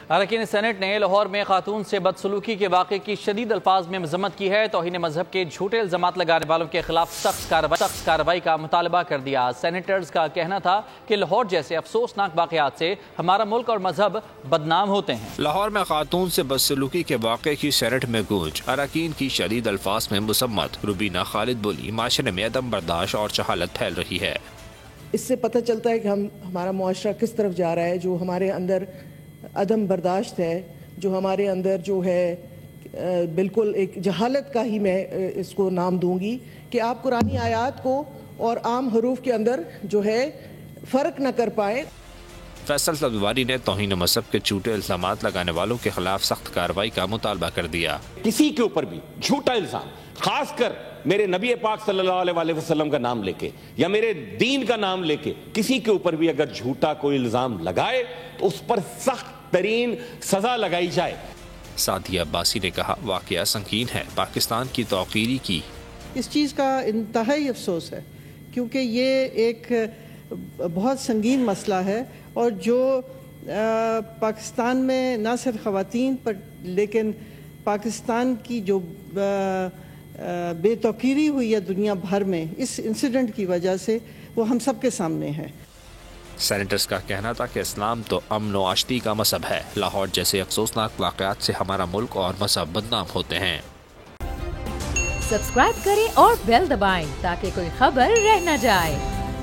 اراکین سینٹ نے لاہور میں خاتون سے بدسلوکی کے واقعے کی شدید الفاظ میں مذمت کی ہے۔ توہین مذہب کے جھوٹے الزامات لگانے والوں کے خلاف سخت کارروائی کا مطالبہ کر دیا۔ سینیٹرز کا کہنا تھا کہ لاہور جیسے افسوسناک واقعات سے ہمارا ملک اور مذہب بدنام ہوتے ہیں۔ لاہور میں خاتون سے بدسلوکی کے واقعے کی سینٹ میں گونج، اراکین کی شدید الفاظ میں مذمت۔ روبینہ خالد بولی معاشرے میں عدم برداشت اور جہالت پھیل رہی ہے۔ اس سے پتہ چلتا ہے کہ ہمارا معاشرہ کس طرف جا رہا ہے، جو ہمارے اندر عدم برداشت ہے، جو ہمارے اندر جو ہے بالکل ایک جہالت کا ہی میں اس کو نام دوں گی کہ آپ قرآنی آیات کو اور عام حروف کے اندر جو ہے فرق نہ کر پائے۔ فیصل صدواری نے توہین مذہب کے جھوٹے الزامات لگانے والوں کے خلاف سخت کارروائی کا مطالبہ کر دیا۔ کسی کے اوپر بھی جھوٹا الزام، خاص کر میرے نبی پاک صلی اللہ علیہ وسلم کا نام لے کے یا میرے دین کا نام لے کے کسی کے اوپر بھی اگر جھوٹا کوئی الزام لگائے تو اس پر سخت ترین سزا لگائی جائے۔ سعدیہ عباسی نے کہا واقعہ سنگین ہے، پاکستان کی توقیری کی۔ اس چیز کا انتہائی افسوس ہے کیونکہ یہ ایک بہت سنگین مسئلہ ہے اور جو پاکستان میں نہ صرف خواتین پر لیکن پاکستان کی جو بے توقیری ہوئی ہے دنیا بھر میں اس انسیڈنٹ کی وجہ سے وہ ہم سب کے سامنے ہے۔ سینیٹرز کا کہنا تھا کہ اسلام تو امن و آشتی کا مذہب ہے۔ لاہور جیسے افسوسناک واقعات سے ہمارا ملک اور مذہب بدنام ہوتے ہیں۔ سبسکرائب کریں اور بیل دبائیں تاکہ کوئی خبر رہ نہ جائے۔